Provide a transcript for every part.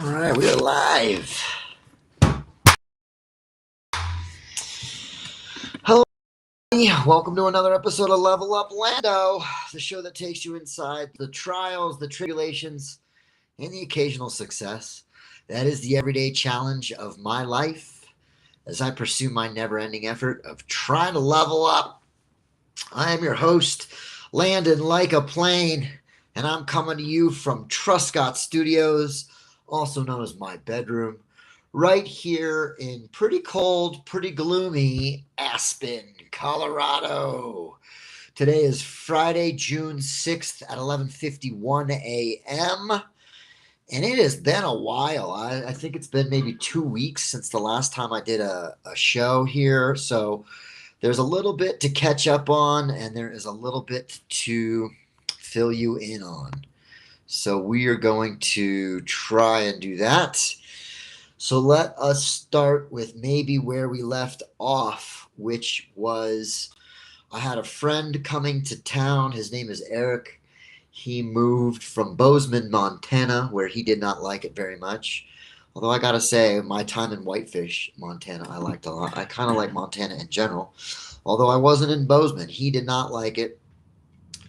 All right, we are live. Hello, welcome to another episode of Level Up Lando, the show that takes you inside the trials, the tribulations, and the occasional success. That is the everyday challenge of my life as I pursue my never-ending effort of trying to level up. I am your host, Landon Like a Plane, and I'm coming to you from Truscott Studios, also known as my bedroom, right here in pretty cold, pretty gloomy Aspen, Colorado. Today is Friday, June 6th at 11:51 a.m. And it has been a while. I think it's been maybe 2 weeks since the last time I did a show here. So there's a little bit to catch up on, and there is a little bit to fill you in on. So we are going to try and do that. So let us start with maybe where we left off, which was I had a friend coming to town. His name is Eric. He moved from Bozeman, Montana, where he did not like it very much. Although I gotta say, my time in Whitefish, Montana, I liked a lot. I kind of like Montana in general. Although I wasn't in Bozeman, he did not like it.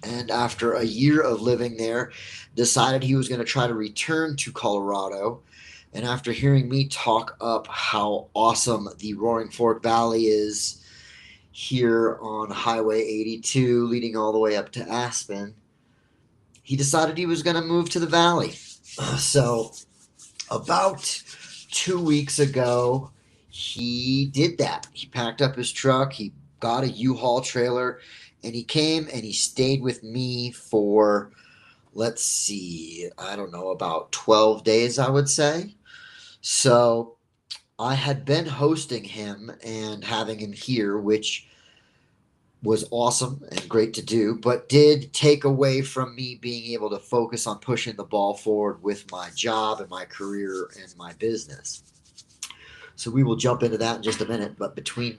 And after a year of living there, decided he was going to try to return to Colorado. And after hearing me talk up how awesome the Roaring Fork Valley is here on Highway 82, leading all the way up to Aspen, he decided he was going to move to the valley. So about 2 weeks ago, he did that. He packed up his truck, he got a U-Haul trailer, and he came and he stayed with me for, let's see, I don't know, about 12 days, I would say. So I had been hosting him and having him here, which was awesome and great to do, but did take away from me being able to focus on pushing the ball forward with my job and my career and my business. So we will jump into that in just a minute, but between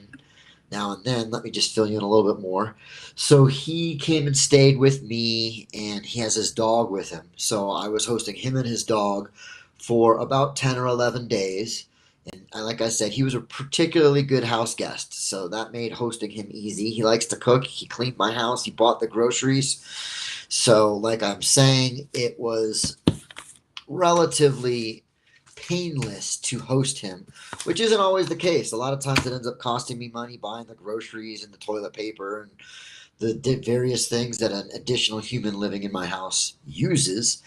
now and then, let me just fill you in a little bit more. So he came and stayed with me, and he has his dog with him. So I was hosting him and his dog for about 10 or 11 days. And like I said, he was a particularly good house guest, so that made hosting him easy. He likes to cook. He cleaned my house. He bought the groceries. So like I'm saying, it was relatively painless to host him, which isn't always the case. A lot of times it ends up costing me money buying the groceries and the toilet paper and the various things that an additional human living in my house uses.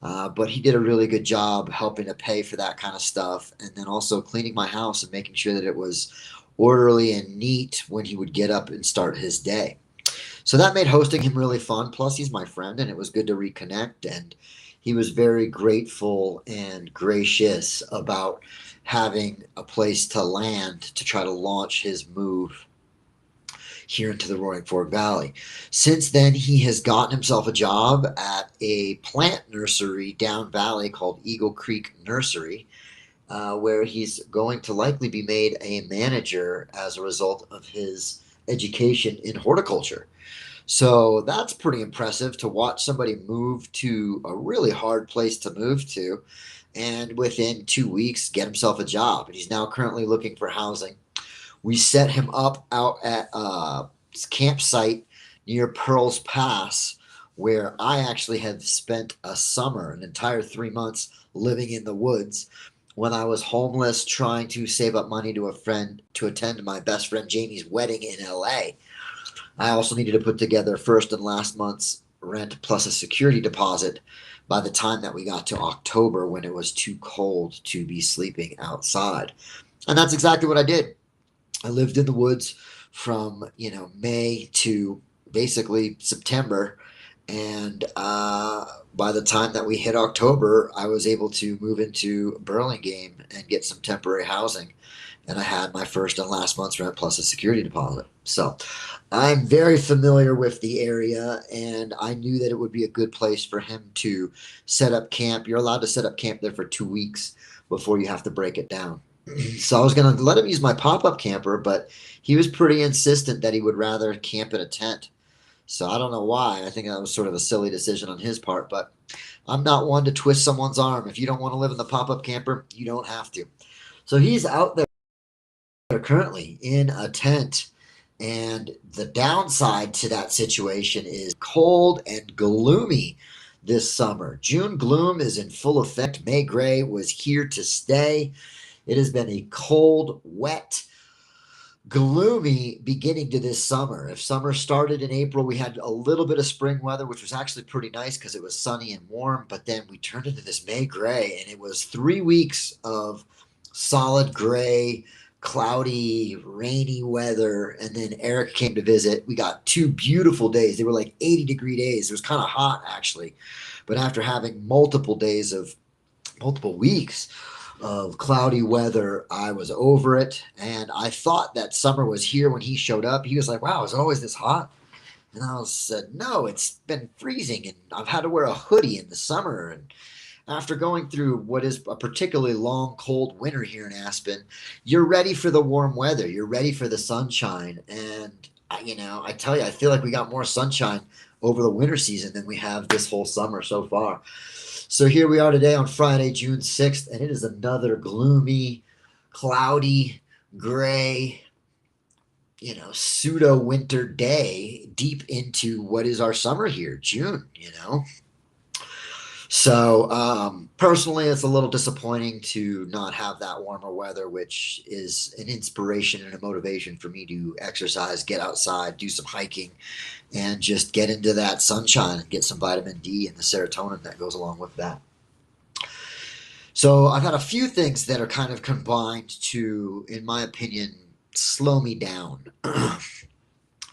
But he did a really good job helping to pay for that kind of stuff, and then also cleaning my house and making sure that it was orderly and neat when he would get up and start his day. So that made hosting him really fun. Plus, he's my friend, and it was good to reconnect. And he was very grateful and gracious about having a place to land to try to launch his move here into the Roaring Fork Valley. Since then, he has gotten himself a job at a plant nursery down valley called Eagle Creek Nursery, where he's going to likely be made a manager as a result of his education in horticulture. So that's pretty impressive to watch somebody move to a really hard place to move to and within 2 weeks get himself a job. And he's now currently looking for housing. We set him up out at a campsite near Pearls Pass, where I actually had spent a summer, an entire 3 months, living in the woods when I was homeless, trying to save up money to attend my best friend Jamie's wedding in LA. I also needed to put together first and last month's rent plus a security deposit by the time that we got to October, when it was too cold to be sleeping outside. And that's exactly what I did. I lived in the woods from, May to basically September. And by the time that we hit October, I was able to move into Burlingame and get some temporary housing. And I had my first and last month's rent plus a security deposit. So I'm very familiar with the area, and I knew that it would be a good place for him to set up camp. You're allowed to set up camp there for 2 weeks before you have to break it down. So I was going to let him use my pop-up camper, but he was pretty insistent that he would rather camp in a tent. So I don't know why. I think that was sort of a silly decision on his part, but I'm not one to twist someone's arm. If you don't want to live in the pop-up camper, you don't have to. So he's out there currently in a tent. And the downside to that situation is cold and gloomy this summer. June gloom is in full effect. May gray was here to stay. It has been a cold, wet, gloomy beginning to this summer. If summer started in April, we had a little bit of spring weather, which was actually pretty nice because it was sunny and warm. But then we turned into this May gray, and it was 3 weeks of solid gray, cloudy, rainy weather. And then Eric came to visit. We got 2 beautiful days. They were like 80-degree days. It was kind of hot, actually. But after having multiple weeks of cloudy weather, I was over it. And I thought that summer was here when he showed up. He was like, wow, is it always this hot? And I said, no, it's been freezing. And I've had to wear a hoodie in the summer. And after going through what is a particularly long, cold winter here in Aspen, you're ready for the warm weather. You're ready for the sunshine. And, I tell you, I feel like we got more sunshine over the winter season than we have this whole summer so far. So here we are today on Friday, June 6th, and it is another gloomy, cloudy, gray, pseudo winter day deep into what is our summer here, June. So personally, it's a little disappointing to not have that warmer weather, which is an inspiration and a motivation for me to exercise, get outside, do some hiking, and just get into that sunshine and get some vitamin D and the serotonin that goes along with that. So I've had a few things that are kind of combined to, in my opinion, slow me down.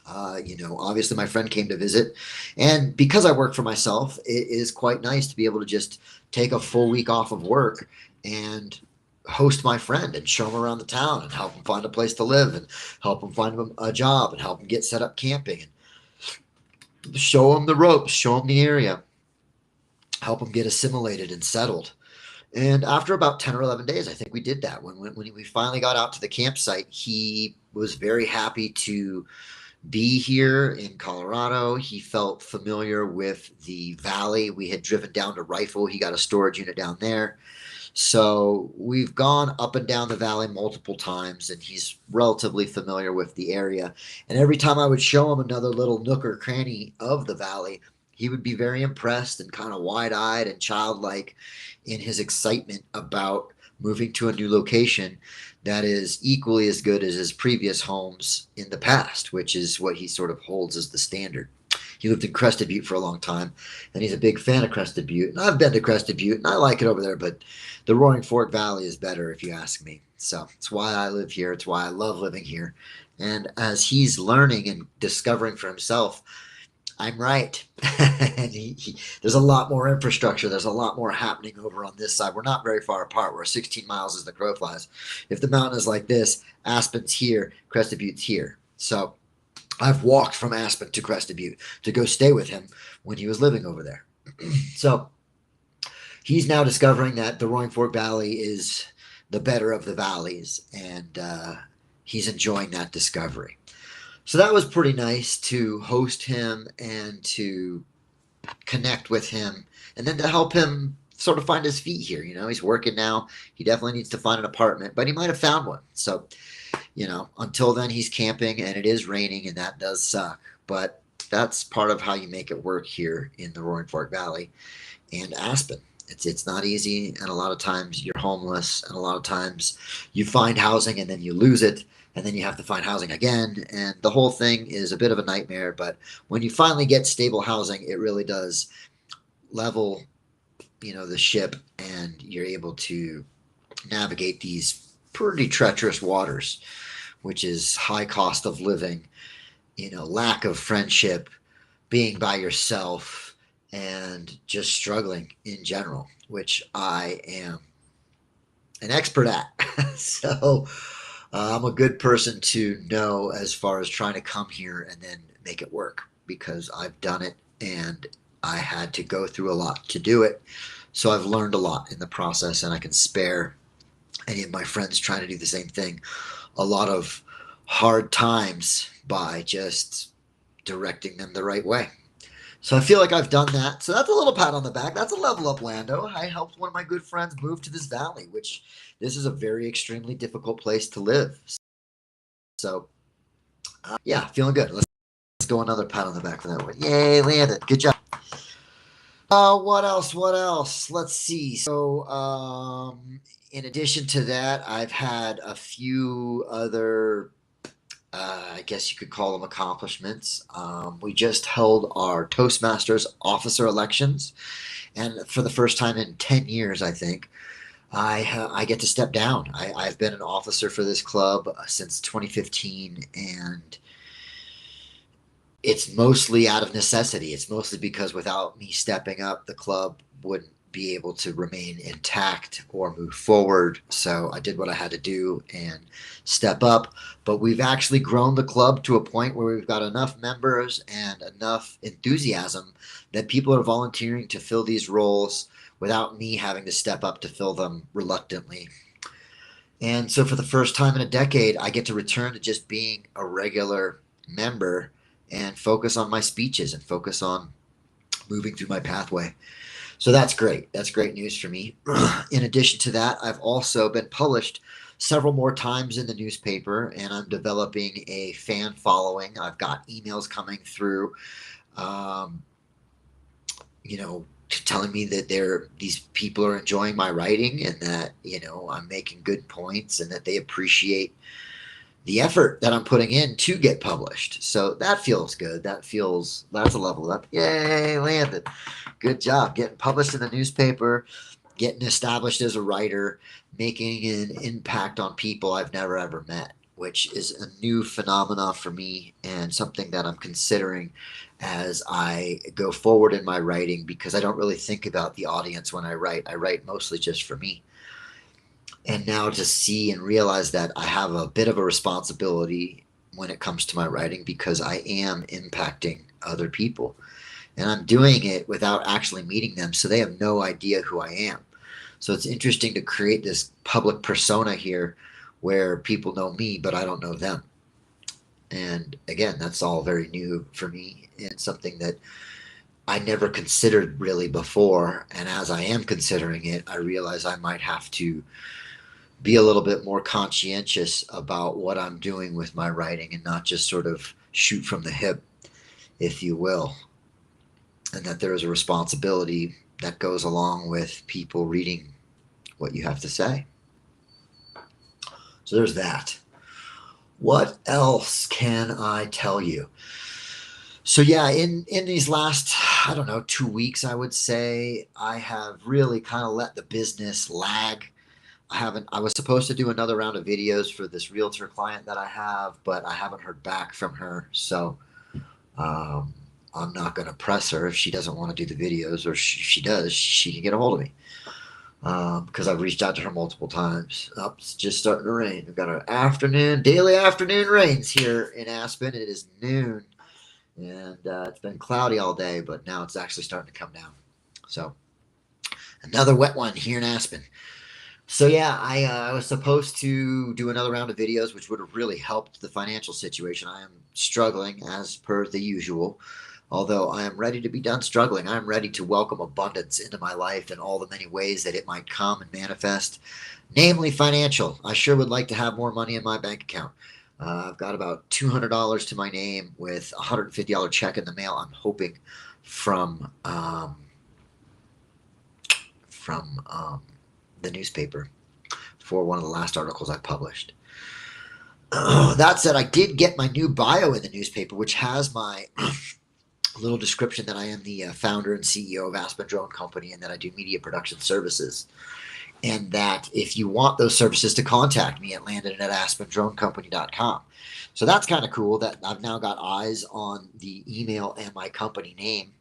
Obviously my friend came to visit, and because I work for myself, it is quite nice to be able to just take a full week off of work and host my friend and show him around the town and help him find a place to live and help him find him a job and help him get set up camping and show him the ropes, show him the area, help him get assimilated and settled. And after about 10 or 11 days, I think we did that. When we finally got out to the campsite, he was very happy to be here in Colorado. He felt familiar with the valley. We had driven down to Rifle. He got a storage unit down there. So we've gone up and down the valley multiple times, and he's relatively familiar with the area. And every time I would show him another little nook or cranny of the valley, he would be very impressed and kind of wide-eyed and childlike in his excitement about moving to a new location that is equally as good as his previous homes in the past, which is what he sort of holds as the standard. He lived in Crested Butte for a long time, and he's a big fan of Crested Butte. And I've been to Crested Butte, and I like it over there, but the Roaring Fork Valley is better, if you ask me. So it's why I live here. It's why I love living here. And as he's learning and discovering for himself, I'm right. And there's a lot more infrastructure. There's a lot more happening over on this side. We're not very far apart. We're 16 miles as the crow flies. If the mountain is like this, Aspen's here, Crested Butte's here. So I've walked from Aspen to Crested Butte to go stay with him when he was living over there. So he's now discovering that the Roaring Fork Valley is the better of the valleys, and he's enjoying that discovery. So that was pretty nice to host him and to connect with him, and then to help him sort of find his feet here. He's working now. He definitely needs to find an apartment, but he might have found one. So, until then, he's camping, and it is raining, and that does suck. But that's part of how you make it work here in the Roaring Fork Valley and Aspen. It's not easy, and a lot of times you're homeless, and a lot of times you find housing and then you lose it, and then you have to find housing again, and the whole thing is a bit of a nightmare. But when you finally get stable housing, it really does level, the ship, and you're able to navigate these pretty treacherous waters, which is high cost of living, lack of friendship, being by yourself, and just struggling in general, which I am an expert at. So I'm a good person to know as far as trying to come here and then make it work, because I've done it and I had to go through a lot to do it. So I've learned a lot in the process, and I can spare any of my friends trying to do the same thing a lot of hard times by just directing them the right way. So I feel like I've done that. So that's a little pat on the back. That's a level up, Lando. I helped one of my good friends move to this valley, which this is a very extremely difficult place to live. So yeah, feeling good. Let's go another pat on the back for that one. Yay, landed. Good job. What else? What else? Let's see. So, in addition to that, I've had a few other, I guess you could call them accomplishments. We just held our Toastmasters officer elections, and for the first time in 10 years, I think, I get to step down. I've been an officer for this club since 2015, and it's mostly out of necessity. It's mostly because without me stepping up, the club wouldn't be able to remain intact or move forward. So I did what I had to do and step up. But we've actually grown the club to a point where we've got enough members and enough enthusiasm that people are volunteering to fill these roles without me having to step up to fill them reluctantly. And so for the first time in a decade, I get to return to just being a regular member and focus on my speeches and focus on moving through my pathway. So that's great. That's great news for me. In addition to that, I've also been published several more times in the newspaper, and I'm developing a fan following. I've got emails coming through, telling me that these people are enjoying my writing and that, I'm making good points and that they appreciate the effort that I'm putting in to get published. So that feels good. That's a level up. Yay, landed. Good job getting published in the newspaper, getting established as a writer, making an impact on people I've never ever met, which is a new phenomena for me and something that I'm considering as I go forward in my writing, because I don't really think about the audience when I write. I write mostly just for me. And now to see and realize that I have a bit of a responsibility when it comes to my writing, because I am impacting other people. And I'm doing it without actually meeting them, so they have no idea who I am. So it's interesting to create this public persona here where people know me, but I don't know them. And again, that's all very new for me and something that I never considered really before. And as I am considering it, I realize I might have to be a little bit more conscientious about what I'm doing with my writing and not just sort of shoot from the hip, if you will. And that there is a responsibility that goes along with people reading what you have to say. So there's that. What else can I tell you? So yeah, in these last, 2 weeks, I would say I have really kind of let the business lag. I was supposed to do another round of videos for this realtor client that I have, but I haven't heard back from her. So I'm not going to press her if she doesn't want to do the videos, or if she does, she can get a hold of me. Because I've reached out to her multiple times. It's just starting to rain. We've got our daily afternoon rains here in Aspen. It is noon, and it's been cloudy all day, but now it's actually starting to come down. So another wet one here in Aspen. So yeah, I was supposed to do another round of videos, which would have really helped the financial situation. I am struggling as per the usual. Although I am ready to be done struggling, I am ready to welcome abundance into my life in all the many ways that it might come and manifest, namely financial. I sure would like to have more money in my bank account. I've got about $200 to my name with a $150 check in the mail. I'm hoping from the newspaper for one of the last articles I published. That said, I did get my new bio in the newspaper, which has my little description that I am the founder and CEO of Aspen Drone Company, and that I do media production services. And that if you want those services, to contact me at landon@aspendronecompany.com. So that's kind of cool that I've now got eyes on the email and my company name.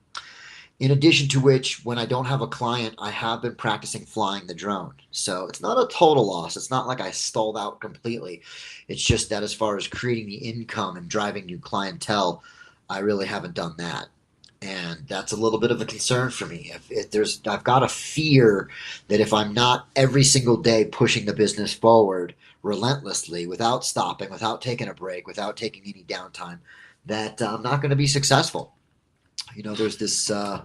In addition to which, when I don't have a client, I have been practicing flying the drone. So it's not a total loss. It's not like I stalled out completely. It's just that as far as creating the income and driving new clientele, I really haven't done that. And that's a little bit of a concern for me. I've got a fear that if I'm not every single day pushing the business forward relentlessly, without stopping, without taking a break, without taking any downtime, that I'm not going to be successful. There's this, I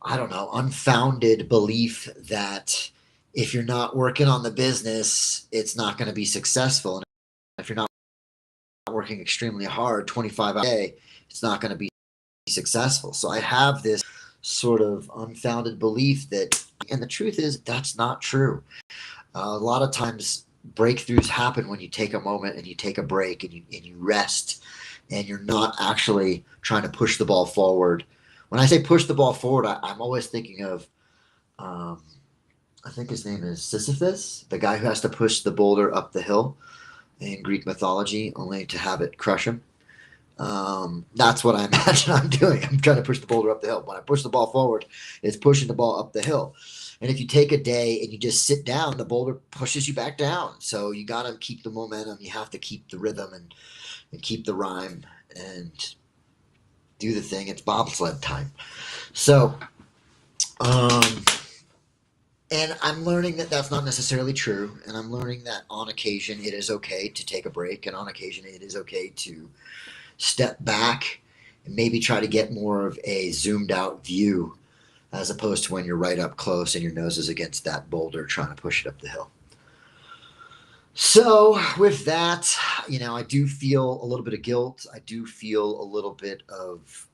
don't know, unfounded belief that if you're not working on the business, it's not going to be successful. And if you're not working extremely hard, 25 hours a day, it's not going to be successful. So I have this sort of unfounded belief that, and the truth is, that's not true. A lot of times, breakthroughs happen when you take a moment and you take a break and you rest, and you're not actually trying to push the ball forward. When I say push the ball forward, I'm always thinking of, I think his name is Sisyphus, the guy who has to push the boulder up the hill in Greek mythology, only to have it crush him. That's what I imagine I'm doing. I'm trying to push the boulder up the hill. When I push the ball forward, it's pushing the ball up the hill. And if you take a day and you just sit down, the boulder pushes you back down. So you got to keep the momentum. You have to keep the rhythm and keep the rhyme and do the thing. It's bobsled time. So, and I'm learning that that's not necessarily true. And I'm learning that on occasion it is okay to take a break. And on occasion it is okay to step back and maybe try to get more of a zoomed out view, as opposed to when you're right up close and your nose is against that boulder trying to push it up the hill. So with that, I do feel a little bit of guilt. I do feel a little bit of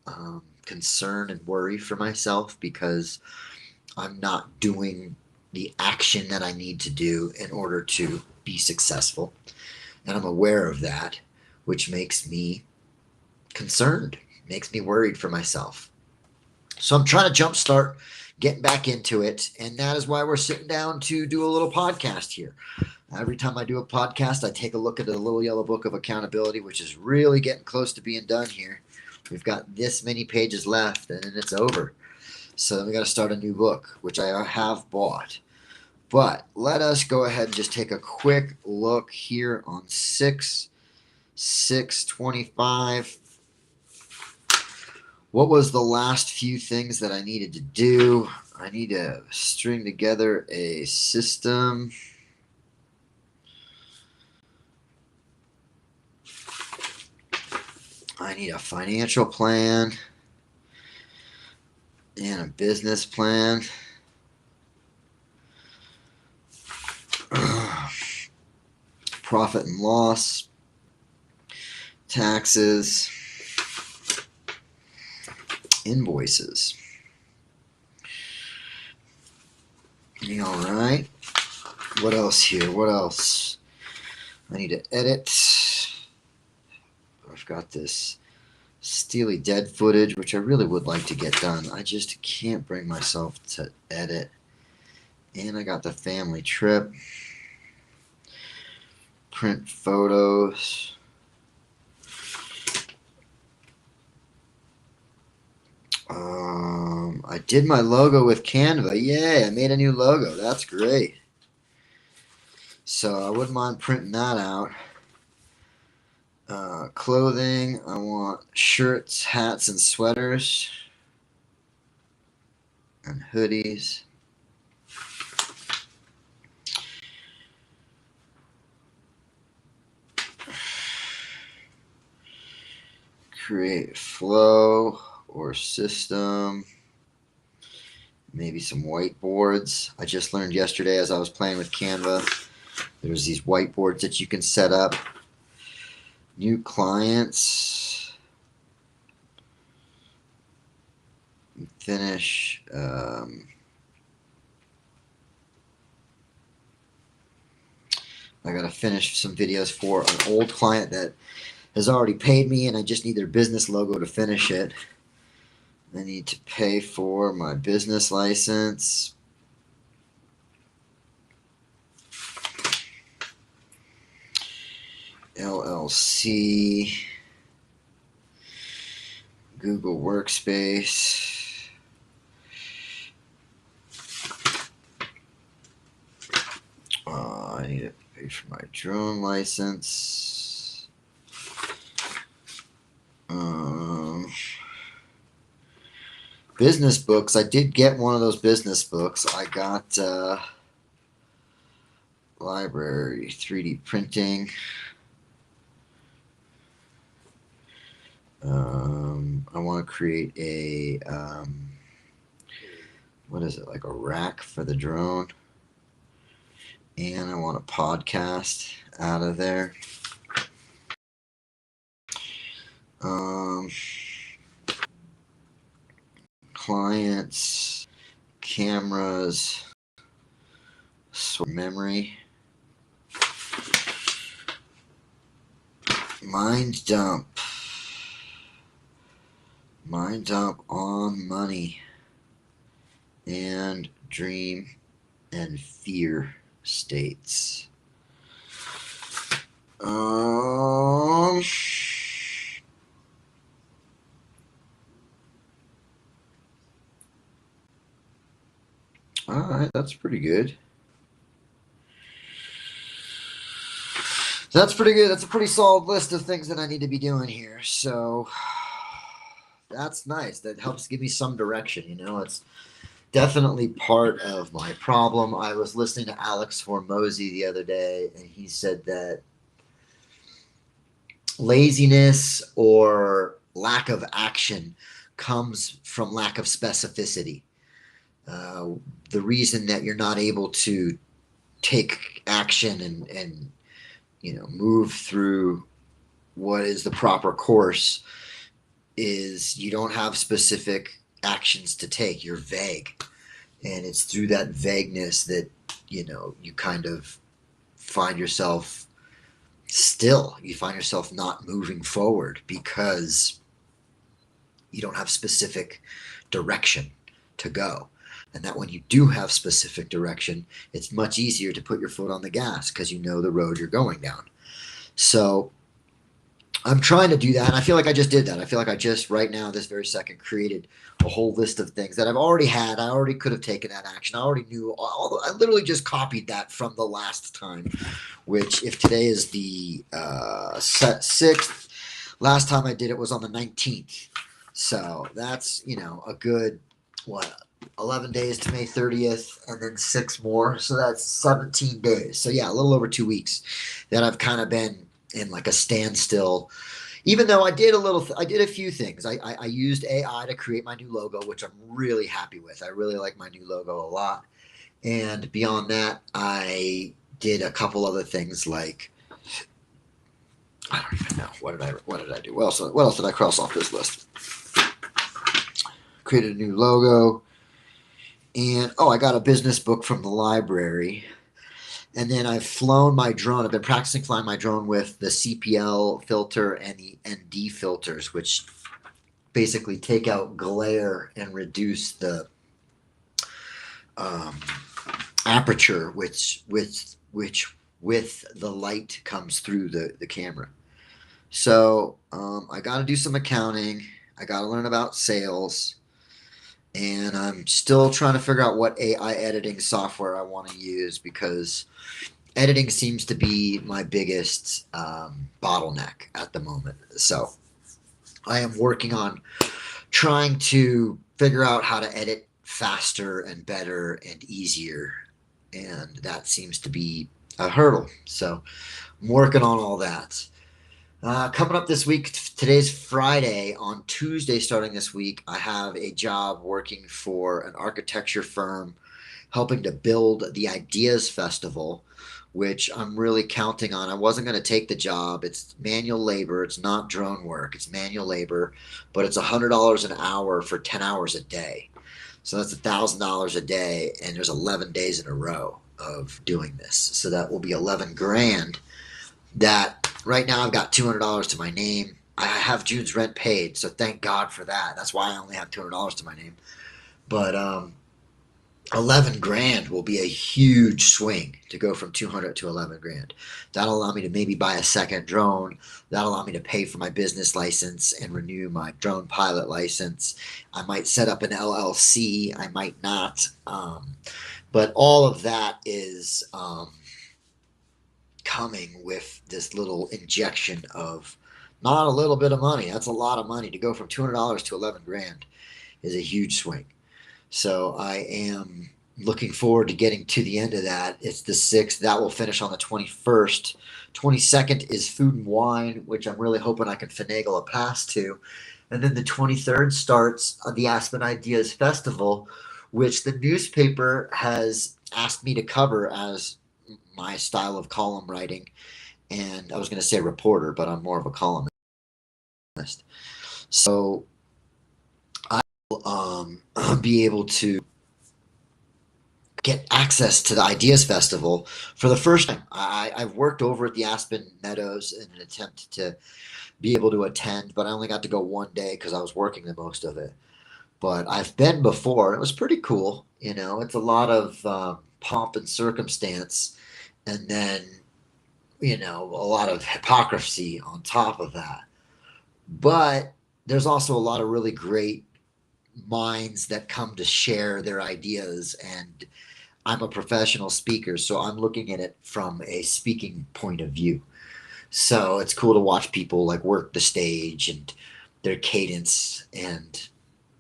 concern and worry for myself because I'm not doing the action that I need to do in order to be successful. And I'm aware of that, which makes me concerned, makes me worried for myself. So I'm trying to jumpstart getting back into it. And that is why we're sitting down to do a little podcast here. Every time I do a podcast, I take a look at the little yellow book of accountability, which is really getting close to being done here. We've got this many pages left and then it's over. So then we got to start a new book, which I have bought. But let us go ahead and just take a quick look here on 6/6/25. What was the last few things that I needed to do? I need to string together a system. I need a financial plan and a business plan. Profit and loss, taxes, invoices. All right. What else here? What else? I need to edit. I've got this Steely Dead footage, which I really would like to get done. I just can't bring myself to edit. And I got the family trip. Print photos. I did my logo with Canva. Yay, I made a new logo. That's great. So I wouldn't mind printing that out. Clothing. I want shirts, hats, and sweaters. And hoodies. Create flow or system. Maybe some whiteboards. I just learned yesterday as I was playing with Canva, there's these whiteboards that you can set up. New clients. Finish. I got to finish some videos for an old client that has already paid me, and I just need their business logo to finish it. I need to pay for my business license. LLC. Google Workspace. I need to pay for my drone license. Business books. I did get one of those business books. I got library, 3D printing. I want to create a, what is it, like a rack for the drone. And I want a podcast out of there. Clients, cameras, memory, mind dump on money, and dream and fear states. All right, that's pretty good. So that's pretty good. That's a pretty solid list of things that I need to be doing here. So that's nice. That helps give me some direction. You know, it's definitely part of my problem. I was listening to Alex Formosi the other day, and he said that laziness or lack of action comes from lack of specificity. The reason that you're not able to take action and move through what is the proper course is you don't have specific actions to take. You're vague, and it's through that vagueness that you kind of find yourself still. You find yourself not moving forward because you don't have specific direction to go. And that when you do have specific direction, it's much easier to put your foot on the gas because you know the road you're going down. So I'm trying to do that, and I feel like I just did that. I feel like I just right now, this very second, created a whole list of things that I've already had. I already could have taken that action. I already knew. I literally just copied that from the last time, which if today is the 6th, last time I did it was on the 19th. So that's, a good, 11 days to May 30th, and then 6 more. So that's 17 days. So yeah, a little over 2 weeks that I've kind of been in like a standstill. Even though I did a few things. I used AI to create my new logo, which I'm really happy with. I really like my new logo a lot. And beyond that, I did a couple other things like, I don't even know. What did I do? What else did I cross off this list? Created a new logo. And I got a business book from the library. And then I've flown my drone. I've been practicing flying my drone with the CPL filter and the ND filters, which basically take out glare and reduce the aperture, which with the light comes through the camera. So I got to do some accounting. I got to learn about sales. And I'm still trying to figure out what AI editing software I want to use because editing seems to be my biggest bottleneck at the moment. So I am working on trying to figure out how to edit faster and better and easier. And that seems to be a hurdle. So I'm working on all that. Coming up this week, today's Friday. On Tuesday, starting this week, I have a job working for an architecture firm helping to build the Ideas Festival, which I'm really counting on. I wasn't going to take the job. It's manual labor. It's not drone work. It's manual labor, but it's $100 an hour for 10 hours a day. So that's $1,000 a day, and there's 11 days in a row of doing this. So that will be 11 grand. That right now I've got $200 to my name. I have June's rent paid, so thank God for that. That's why I only have $200 to my name. But 11 grand will be a huge swing to go from 200 to 11 grand. That'll allow me to maybe buy a second drone. That'll allow me to pay for my business license and renew my drone pilot license. I might set up an LLC. I might not. But all of that is coming with this little injection of not a little bit of money. That's a lot of money. To go from $200 to 11 grand is a huge swing. So I am looking forward to getting to the end of that. It's the 6th. That will finish on the 21st. 22nd is Food and Wine, which I'm really hoping I can finagle a pass to. And then the 23rd starts the Aspen Ideas Festival, which the newspaper has asked me to cover as my style of column writing. And I was going to say reporter, but I'm more of a columnist. So I will be able to get access to the Ideas Festival for the first time. I've worked over at the Aspen Meadows in an attempt to be able to attend, but I only got to go one day because I was working the most of it. But I've been before. It was pretty cool. It's a lot of pomp and circumstance, and then a lot of hypocrisy on top of that. But there's also a lot of really great minds that come to share their ideas, and I'm a professional speaker, so I'm looking at it from a speaking point of view. So it's cool to watch people like work the stage and their cadence and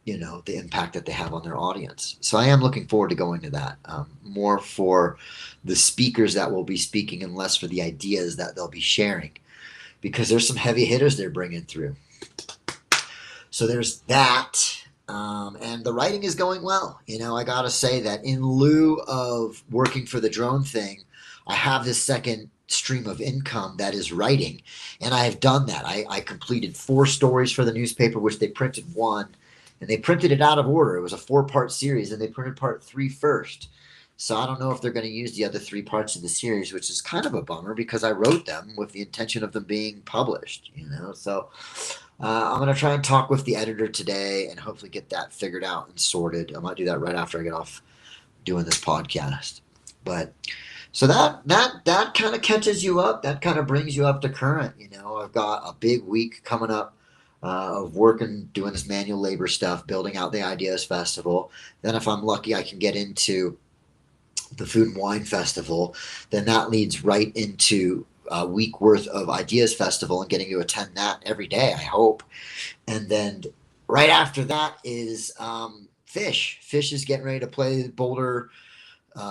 the impact that they have on their audience. So I am looking forward to going to that, more for the speakers that will be speaking and less for the ideas that they'll be sharing, because there's some heavy hitters they're bringing through. So there's that. And the writing is going well. I got to say that in lieu of working for the drone thing, I have this second stream of income that is writing. And I have done that. I completed 4 stories for the newspaper, which they printed one, and they printed it out of order. It was a 4-part series, and they printed part 3 first. So I don't know if they're going to use the other 3 parts of the series, which is kind of a bummer because I wrote them with the intention of them being published, So I'm going to try and talk with the editor today and hopefully get that figured out and sorted. I might do that right after I get off doing this podcast. But so that kind of catches you up. That kind of brings you up to current. I've got a big week coming up of working, doing this manual labor stuff, building out the Ideas Festival. Then if I'm lucky, I can get into the Food and Wine Festival. Then that leads right into a week worth of Ideas Festival and getting to attend that every day, I hope. And then right after that is Fish. Fish is getting ready to play Boulder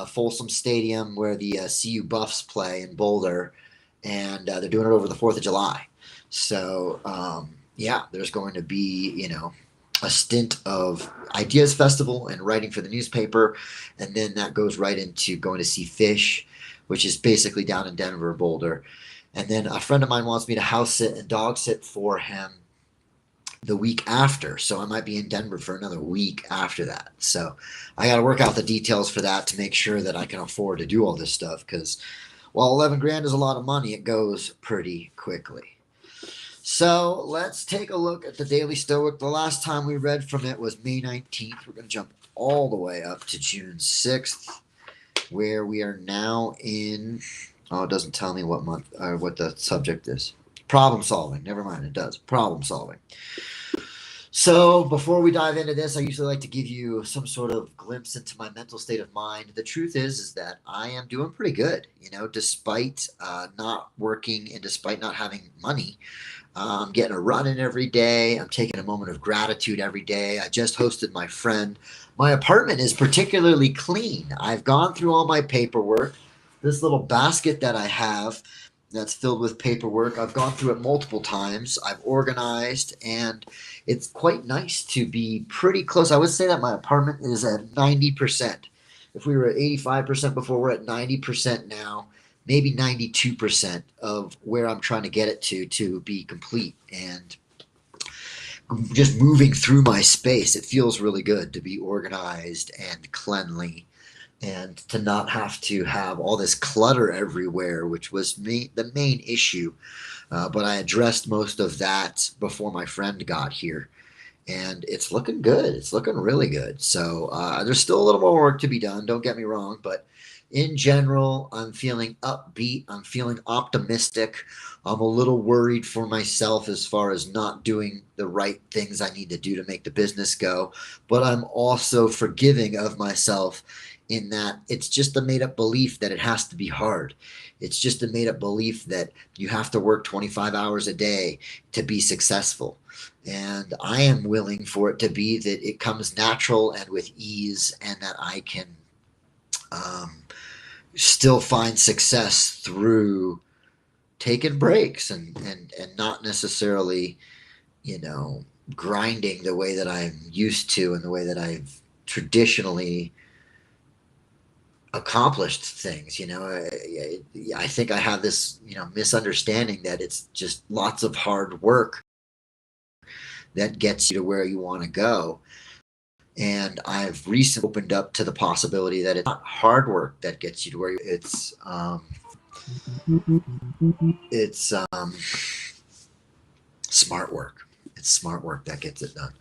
Folsom Stadium, where the CU Buffs play in Boulder, and they're doing it over the 4th of July. So yeah, there's going to be a stint of Ideas Festival and writing for the newspaper, and then that goes right into going to see Fish, which is basically down in Denver, Boulder. And then a friend of mine wants me to house sit and dog sit for him the week after. So I might be in Denver for another week after that. So I got to work out the details for that to make sure that I can afford to do all this stuff, because while 11 grand is a lot of money, it goes pretty quickly. So let's take a look at the Daily Stoic. The last time we read from it was May 19th. We're going to jump all the way up to June 6th, where we are now in, it doesn't tell me what month or what the subject is. Problem solving. Never mind, it does. Problem solving. So before we dive into this, I usually like to give you some sort of glimpse into my mental state of mind. The truth is that I am doing pretty good, despite not working and despite not having money. I'm getting a run in every day. I'm taking a moment of gratitude every day. I just hosted my friend. My apartment is particularly clean. I've gone through all my paperwork. This little basket that I have that's filled with paperwork, I've gone through it multiple times. I've organized, and it's quite nice to be pretty close. I would say that my apartment is at 90%. If we were at 85% before, we're at 90% now, maybe 92% of where I'm trying to get it to be complete. And just moving through my space, it feels really good to be organized and cleanly, and to not have to have all this clutter everywhere, which was the main issue. But I addressed most of that before my friend got here, and it's looking good. It's looking really good. So there's still a little more work to be done, don't get me wrong, but in general, I'm feeling upbeat. I'm feeling optimistic. I'm a little worried for myself as far as not doing the right things I need to do to make the business go, but I'm also forgiving of myself in that it's just a made-up belief that it has to be hard. It's just a made-up belief that you have to work 25 hours a day to be successful. And I am willing for it to be that it comes natural and with ease, and that I can still find success through taking breaks and not necessarily, you know, grinding the way that I'm used to and the way that I've traditionally accomplished things. I think I have this, misunderstanding that it's just lots of hard work that gets you to where you want to go. And I've recently opened up to the possibility that it's not hard work that gets you to where it's smart work. It's smart work that gets it done.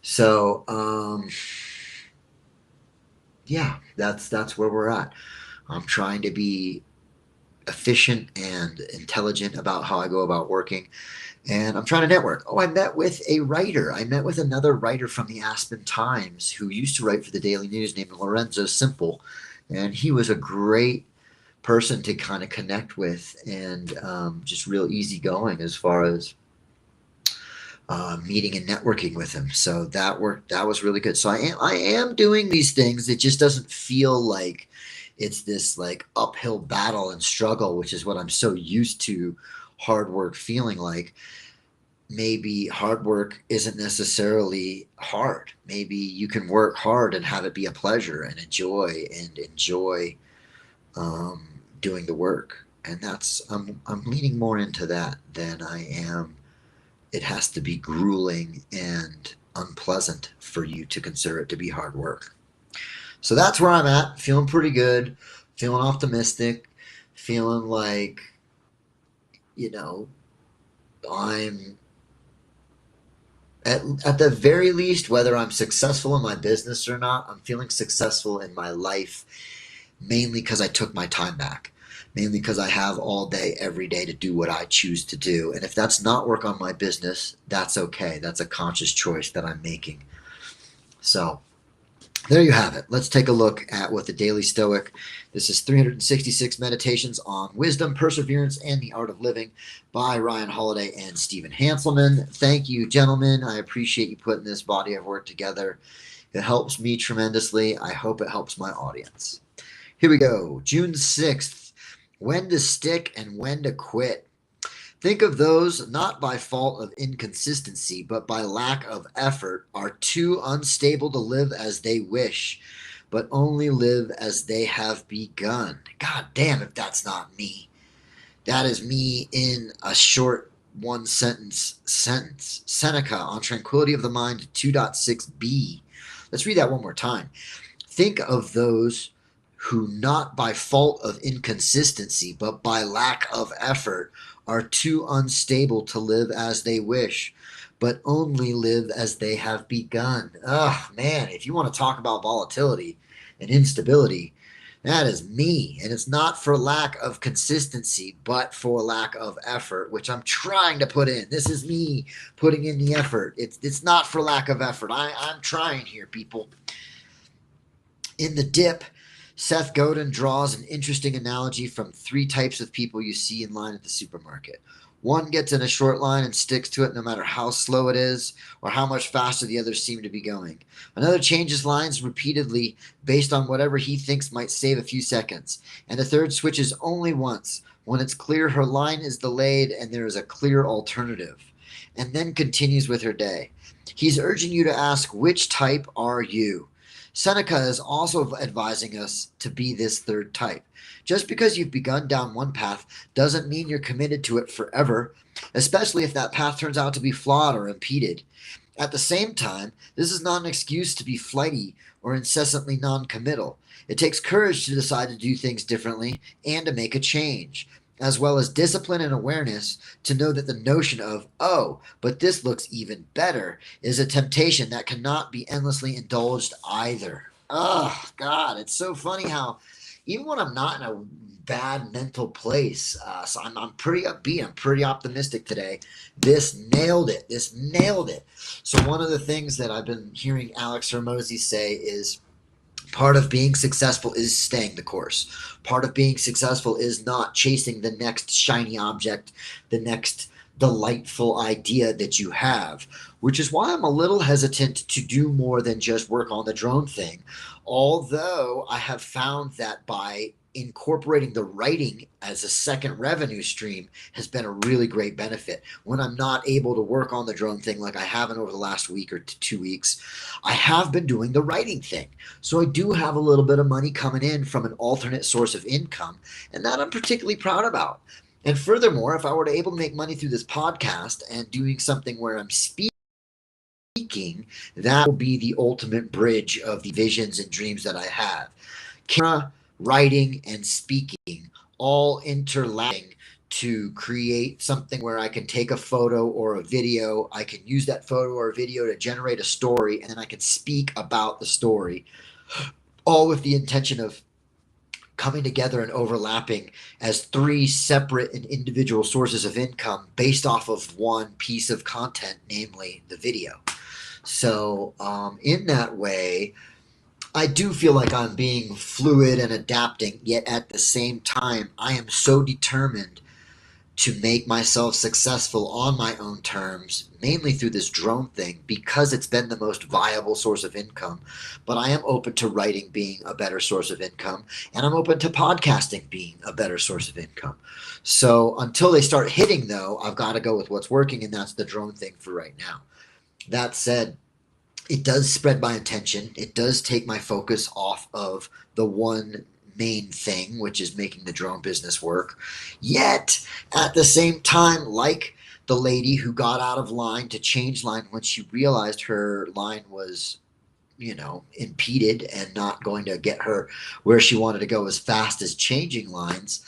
So yeah, that's where we're at. I'm trying to be efficient and intelligent about how I go about working. And I'm trying to network. Oh, I met with a writer. I met with another writer from the Aspen Times who used to write for the Daily News named Lorenzo Simple. And he was a great person to kind of connect with and just real easygoing as far as meeting and networking with him. So that worked. That was really good. So I am doing these things. It just doesn't feel like it's this like uphill battle and struggle, which is what I'm so used to hard work feeling like. Maybe hard work isn't necessarily hard. Maybe you can work hard and have it be a pleasure and enjoy doing the work. And that's I'm leaning more into that than I am. It has to be grueling and unpleasant for you to consider it to be hard work. So that's where I'm at. Feeling pretty good, feeling optimistic, feeling like, you know, I'm at the very least, whether I'm successful in my business or not, I'm feeling successful in my life mainly because I took my time back. Mainly because I have all day, every day to do what I choose to do. And if that's not work on my business, that's okay. That's a conscious choice that I'm making. So there you have it. Let's take a look at what the Daily Stoic. This is 366 Meditations on Wisdom, Perseverance, and the Art of Living by Ryan Holiday and Stephen Hanselman. Thank you, gentlemen. I appreciate you putting this body of work together. It helps me tremendously. I hope it helps my audience. Here we go. June 6th. When to stick and when to quit. Think of those not by fault of inconsistency, but by lack of effort, are too unstable to live as they wish, but only live as they have begun. God damn if that's not me. That is me in a short one sentence. Seneca on Tranquility of the Mind 2.6b. Let's read that one more time. Think of those who not by fault of inconsistency, but by lack of effort, are too unstable to live as they wish, but only live as they have begun. Oh, man, if you want to talk about volatility and instability, that is me. And it's not for lack of consistency, but for lack of effort, which I'm trying to put in. This is me putting in the effort. It's not for lack of effort. I'm trying here, people. In the dip, Seth Godin draws an interesting analogy from three types of people you see in line at the supermarket. One gets in a short line and sticks to it no matter how slow it is or how much faster the others seem to be going. Another changes lines repeatedly based on whatever he thinks might save a few seconds. And a third switches only once when it's clear her line is delayed and there is a clear alternative, and then continues with her day. He's urging you to ask, which type are you? Seneca is also advising us to be this third type. Just because you've begun down one path doesn't mean you're committed to it forever, especially if that path turns out to be flawed or impeded. At the same time, this is not an excuse to be flighty or incessantly non-committal. It takes courage to decide to do things differently and to make a change, as well as discipline and awareness to know that the notion of, oh, but this looks even better, is a temptation that cannot be endlessly indulged either. Oh, God, it's so funny how even when I'm not in a bad mental place, so I'm pretty upbeat, I'm pretty optimistic today. This nailed it. So one of the things that I've been hearing Alex Hormozy say is, part of being successful is staying the course. Part of being successful is not chasing the next shiny object, the next delightful idea that you have, which is why I'm a little hesitant to do more than just work on the drone thing. Although I have found that by incorporating the writing as a second revenue stream has been a really great benefit. When I'm not able to work on the drone thing like I haven't over the last week or 2 weeks, I have been doing the writing thing. So I do have a little bit of money coming in from an alternate source of income, and that I'm particularly proud about. And furthermore, if I were to able to make money through this podcast and doing something where I'm speaking, that will be the ultimate bridge of the visions and dreams that I have. Camera, writing, and speaking all interlapping to create something where I can take a photo or a video. I can use that photo or video to generate a story, and then I can speak about the story, all with the intention of coming together and overlapping as three separate and individual sources of income based off of one piece of content, namely the video. So, in that way, I do feel like I'm being fluid and adapting, yet at the same time, I am so determined to make myself successful on my own terms, mainly through this drone thing, because it's been the most viable source of income. But I am open to writing being a better source of income, and I'm open to podcasting being a better source of income. So until they start hitting, though, I've got to go with what's working, and that's the drone thing for right now. That said, it does spread my attention. It does take my focus off of the one main thing, which is making the drone business work. Yet, at the same time, like the lady who got out of line to change line when she realized her line was, impeded and not going to get her where she wanted to go as fast as changing lines,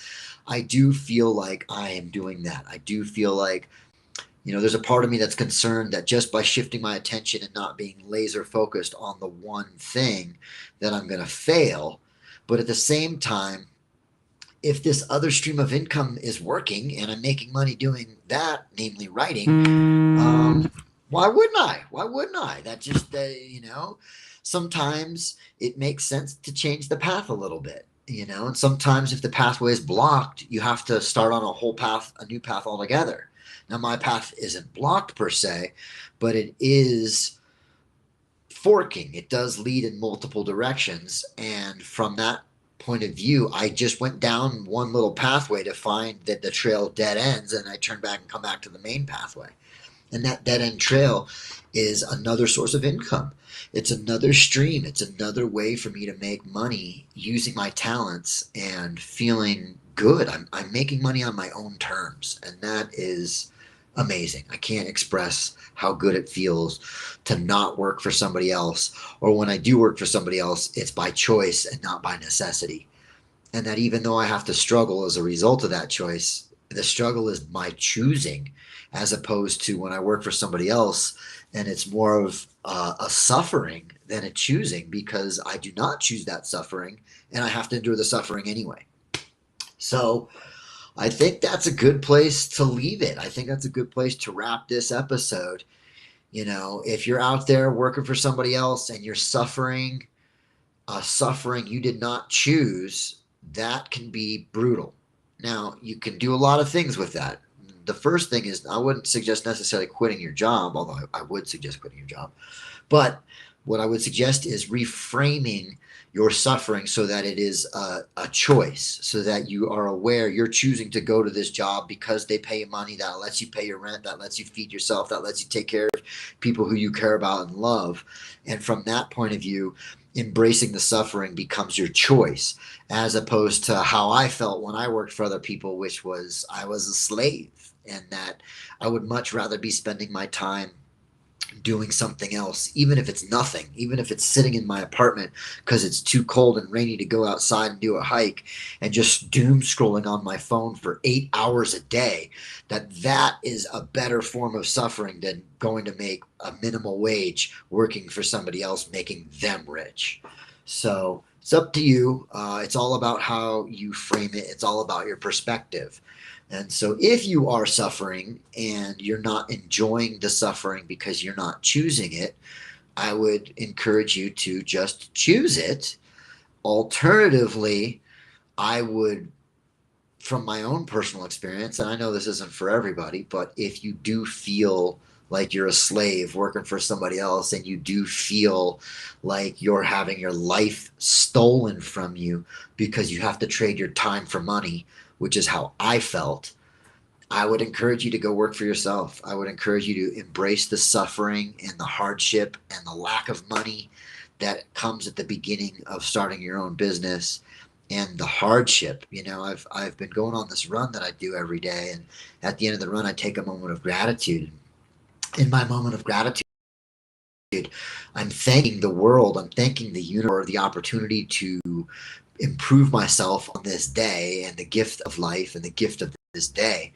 I do feel like I am doing that. I do feel like there's a part of me that's concerned that just by shifting my attention and not being laser focused on the one thing, that I'm going to fail. But at the same time, if this other stream of income is working and I'm making money doing that, namely writing, why wouldn't I? Why wouldn't I? That just, sometimes it makes sense to change the path a little bit. And sometimes if the pathway is blocked, you have to start on a new path altogether. Now, my path isn't blocked per se, but it is forking. It does lead in multiple directions. And from that point of view, I just went down one little pathway to find that the trail dead ends, and I turn back and come back to the main pathway. And that dead end trail is another source of income. It's another stream. It's another way for me to make money using my talents and feeling good. I'm making money on my own terms, and that is amazing. I can't express how good it feels to not work for somebody else, or when I do work for somebody else, it's by choice and not by necessity. And that even though I have to struggle as a result of that choice, the struggle is my choosing, as opposed to when I work for somebody else and it's more of a suffering than a choosing, because I do not choose that suffering and I have to endure the suffering anyway. So I think that's a good place to leave it. I think that's a good place to wrap this episode. If you're out there working for somebody else and you're suffering a suffering you did not choose, that can be brutal. Now, you can do a lot of things with that. The first thing is, I wouldn't suggest necessarily quitting your job, although I would suggest quitting your job. But what I would suggest is reframing your suffering so that it is a choice, so that you are aware you're choosing to go to this job because they pay you money, that lets you pay your rent, that lets you feed yourself, that lets you take care of people who you care about and love. And from that point of view, embracing the suffering becomes your choice, as opposed to how I felt when I worked for other people, which was I was a slave, and that I would much rather be spending my time doing something else, even if it's nothing, even if it's sitting in my apartment because it's too cold and rainy to go outside and do a hike, and just doom scrolling on my phone for 8 hours a day, that is a better form of suffering than going to make a minimal wage working for somebody else, making them rich. So it's up to you. It's all about how you frame it. It's all about your perspective. And so if you are suffering and you're not enjoying the suffering because you're not choosing it, I would encourage you to just choose it. Alternatively, I would from my own personal experience, and I know this isn't for everybody, but if you do feel like you're a slave working for somebody else, and you do feel like you're having your life stolen from you because you have to trade your time for money, which is how I felt, I would encourage you to go work for yourself. I would encourage you to embrace the suffering and the hardship and the lack of money that comes at the beginning of starting your own business, and the hardship. I've been going on this run that I do every day, and at the end of the run I take a moment of gratitude. In my moment of gratitude, I'm thanking the world, I'm thanking the universe for the opportunity to improve myself on this day and the gift of life and the gift of this day.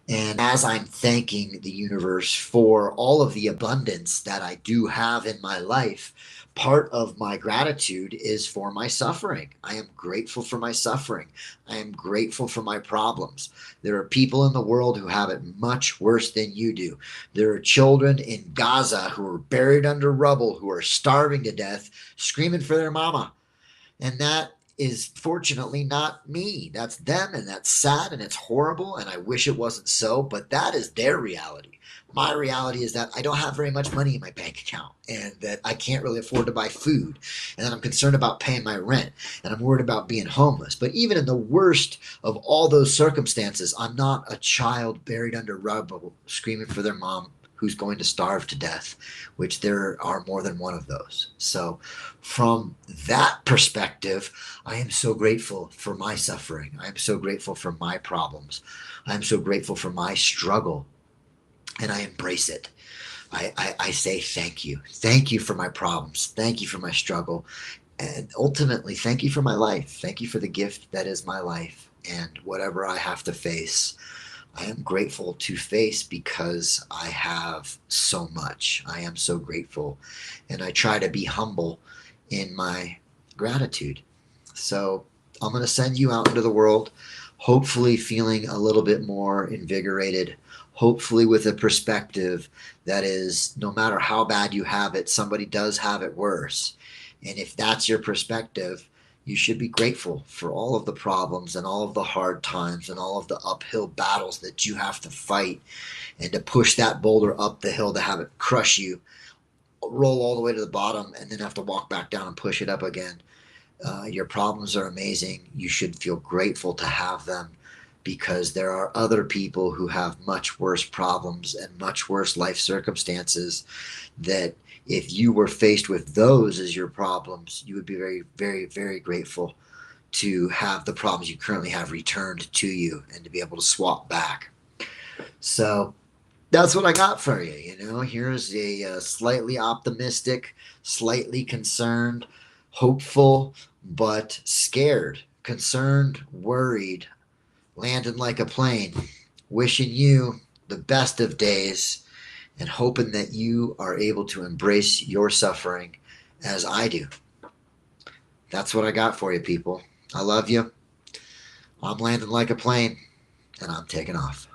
And as I'm thanking the universe for all of the abundance that I do have in my life, part of my gratitude is for my suffering. I am grateful for my suffering. I am grateful for my problems. There are people in the world who have it much worse than you do. There are children in Gaza who are buried under rubble, who are starving to death, screaming for their mama. And that is fortunately not me. That's them, and that's sad, and it's horrible, and I wish it wasn't so, but that is their reality. My reality is that I don't have very much money in my bank account, and that I can't really afford to buy food, and that I'm concerned about paying my rent, and I'm worried about being homeless. But even in the worst of all those circumstances, I'm not a child buried under rubble screaming for their mom who's going to starve to death, which there are more than one of those. So from that perspective, I am so grateful for my suffering. I am so grateful for my problems. I am so grateful for my struggle, and I embrace it. I say thank you. Thank you for my problems. Thank you for my struggle. And ultimately, thank you for my life. Thank you for the gift that is my life. And whatever I have to face, I am grateful to face because I have so much. I am so grateful. And I try to be humble in my gratitude. So I'm going to send you out into the world, hopefully feeling a little bit more invigorated, hopefully with a perspective that is, no matter how bad you have it, somebody does have it worse. And if that's your perspective, you should be grateful for all of the problems and all of the hard times and all of the uphill battles that you have to fight, and to push that boulder up the hill to have it crush you, roll all the way to the bottom, and then have to walk back down and push it up again. Your problems are amazing. You should feel grateful to have them, because there are other people who have much worse problems and much worse life circumstances, that if you were faced with those as your problems, you would be very, very, very grateful to have the problems you currently have returned to you and to be able to swap back. So that's what I got for you. Here's a slightly optimistic, slightly concerned, hopeful, but scared, concerned, worried, landing like a plane, wishing you the best of days, and hoping that you are able to embrace your suffering as I do. That's what I got for you, people. I love you. I'm landing like a plane, and I'm taking off.